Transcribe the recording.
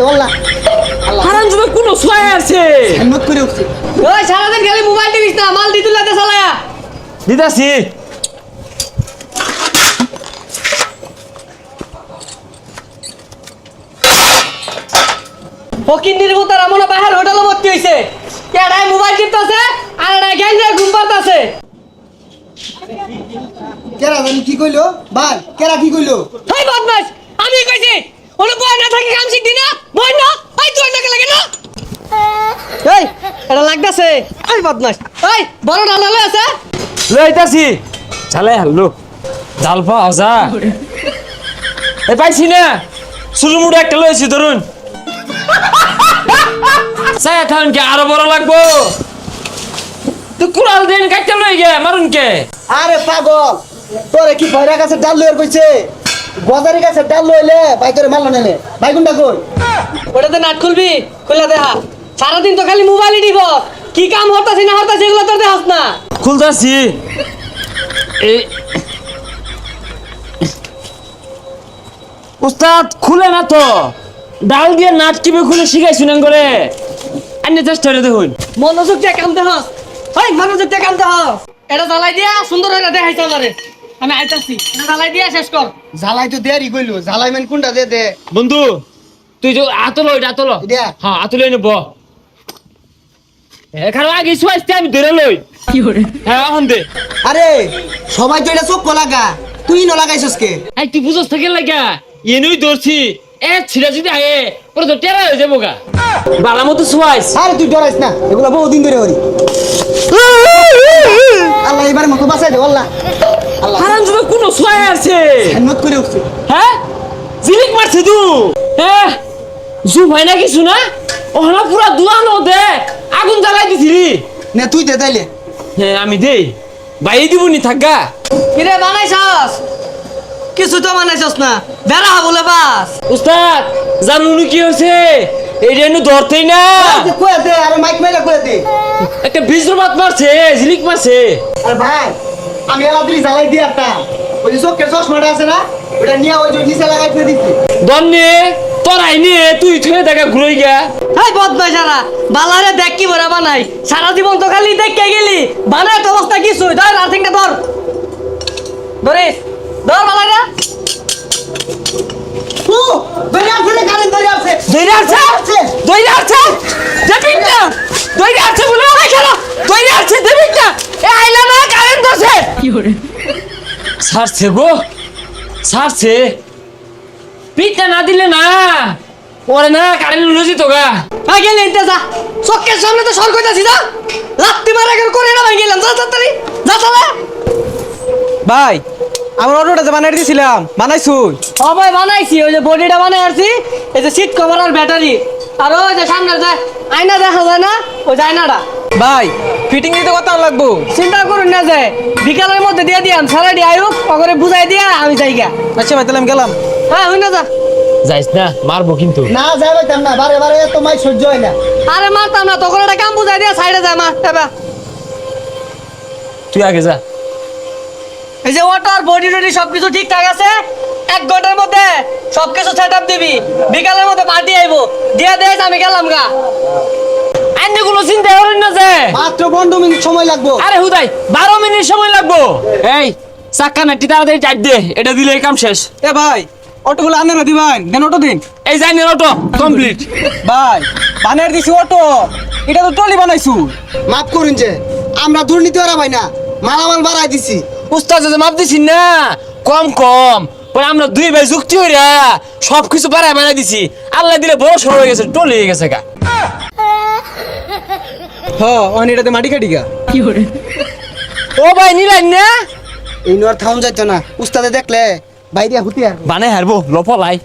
দে আল্লাহ হারাম যদি কোনো ছয় আছে হিম্মত করে উঠছে ওই সারাদিন খালি মোবাইল টিপিস না মাল দিতুল লাতে চালায়া দিদাসি ফকির নির্বুতার আমনা বাহির হোটেলে ভর্তি হইছে কেডাই মোবাইল টিপতাছে আর এডাই গেঞ্জে ঘুম পাড়তাছে কেরা জানি কি কইলো ভাই কেরা কি কইলো হাই বদমাস আমি কইছি ওরে বয় না থাকি কাম শিখ দিনা বয় না হাই তুই নাকে লাগে না এই এটা লাগতাছে এই বদমাস এই বড় ডালা লই আছে লইতাছি চালে হাল্লো জাল পাওয়া যা এই পাইছি না সুরমুড়ে একটা লইছি ধরুন সায়া খান কে আরো বড় লাগবো তুই কুড়াল দিন কাটতে লই গে মারুন কে আরে পাগল তোরে কি ভয়রা কাছে ডাল লইয়ার কইছে বাজারে কাছে ডাল লইলে ভাই তোরে মারলো নেলে ভাই কোনটা কই ওটাতে নাট খুলবি খুলে দেখা সারাদিন তো খালি মোবাইলই দিব কি কাম হতাছি না হতাছি এগুলো তোর দেখাস না খুলতাছি এই উস্তাদ খুলে না তো ডাল দিয়ে নাট কিভাবে খুলে শিখাইছুন করে আইনে চেষ্টা করে দেখুন মনোযোগ দিয়ে কাম দেখাস ওই মনোযোগ দিয়ে কাম দেখাস এটা জ্বালাই দিয়া সুন্দর হয়ে দেখাইছে আমারে আমি আইতাছি এটা জ্বালাই দিয়া শেষ কর ঝালাই তো দেরি কইলো ঝালাই মান কোনটা দে দে বন্ধু তুই যে আতলো এটা আতলো এটা? হ্যাঁ আতলো নেব এখানে আগে শুয়াইতে আমি ধরে লই কি করে হ্যাঁ এখন দে আরে সবাই তো এটা চোখ লাগা তুই ন লাগাইছস কে এই তুই বুঝছ থেকে লাগা এনুই ধরছি এ ছিড়া যদি আয়ে পুরো তো টেরা হয়ে যাবো গা বালা মতো শুয়াইস আরে তুই ডরাইস না এগুলা বহুদিন ধরে হরি আল্লাহ এবারে মতো বাঁচাই দে আল্লাহ আল্লাহ হারাম যদি কোনো শুয়াই আছে হিম্মত করে উঠছে হ্যাঁ জিলিক মারছে তু হ্যাঁ জু ভাই না কিছু না ওহনা পুরা দুয়ানো দে আগুন জ্বালাই দিছিলি নে তুই দে তাইলে হ্যাঁ আমি দেই বাইরে দিবনি থাকগা কিরে বানাইছস কিছু তো বানাইছস না বেড়া বলে বাস উস্তাদ জানুনি কি হয়েছে এইটা এনে ধরতেই না কয়ে দে আরে মাইক মেলা কয়ে দে একটা বীজবাত মারছে ঝিলিক মারছে আরে ভাই আমি এলা দিলি জ্বালাই দিয়ে একটা ওই যে চোখের চশমাটা আছে না ওটা নিয়ে ওই যে নিচে লাগাইতে দিচ্ছি দন্নে তোরাই নিয়ে তুই থুয়ে দেখা ঘুরে গা এই বদমাই সারা বালারে দেখ কি বড় বানাই সারা জীবন তো খালি দেখকে গেলি বানায় তো অবস্থা কিছু ধর আর্থিংটা ধর ধরিস ধর বালারে ও বেরিয়ে আসছে কারেন্ট ধরে আসছে দইরা আছে দইরা আছে দেবিন না দইরা আছে বলে ওই খেলো দইরা আছে দেবিন না এ আইলা না কারেন্ট আছে কি করে ছাড়ছে গো ছাড়ছে পিঠা না দিলে না ওরে না কারেন্ট লুজি তো গা আই গেলে ইনতে যা চোখের সামনে তো সর কইতাছি যা লাত্তি মারা করে করে না ভাই গেলাম যা তাড়াতাড়ি যা চলে ভাই আমার অটোটা যে বানাই দিয়েছিলাম বানাইছুই ও ভাই বানাইছি ওই যে বডিটা বানাই আসছি এই যে সিট কভার আর ব্যাটারি আর ওই যে সামনে যায় আয়না দেখা যায় না ওই যে আয়নাটা ভাই ফিটিং দিতে কত লাগবো চিন্তা করুন না যে বিকালের মধ্যে দিয়ে দিয়াম স্যালারি আয়ুক ওগরে বুঝাই দিয়া আমি যাইগা আচ্ছা ভাই তাহলে আমি গেলাম হ্যাঁ হই না যা যাইস না মারবো কিন্তু না যাবে তেম না বারে বারে তো মাই সহ্য হয় না আরে মারতাম না তখন একটা কাম বুঝাই দিয়া সাইডে যায় মা এবার তুই আগে যা এই যে ওয়াটার বডি টডি সবকিছু ঠিকঠাক আছে 1 ঘন্টার মধ্যে সবকিছু সেটআপ দিবি বিকালের মধ্যে পার্টি আইবো দিয়া দেস আমি গেলাম গা আইনে কোনো চিন্তা করেন না যে মাত্র 15 মিনিট সময় লাগবে আরে হুদাই 12 মিনিট সময় লাগবো এই চাক্কা নাটি তাড়াতাড়ি টাইট দে এটা দিলে কাম শেষ এ ভাই অটোগুলো আনে না দিবেন দেন অটো দিন এই যাই নে অটো কমপ্লিট ভাই বানাই দিছি অটো এটা তো টলি বানাইছু মাফ করুন যে আমরা দুর্নীতি ওরা ভাই না মালামাল বাড়াই দিছি উস্তাদ যে মাপ দিছি না কম কম পরে আমরা দুই ভাই যুক্তি হইরা সবকিছু বাড়ায় বানাই দিছি আল্লাহ দিলে বড় সর হয়ে গেছে টলি হয়ে গেছে গা হ্যাঁ অন এটাতে মাটি কাটি গা ও ভাই নিলেন না এই নোয়ার থাউন যাইতো না উস্তাদে দেখলে বাইরে হুতিয়ার বানাই হারবো লফলাই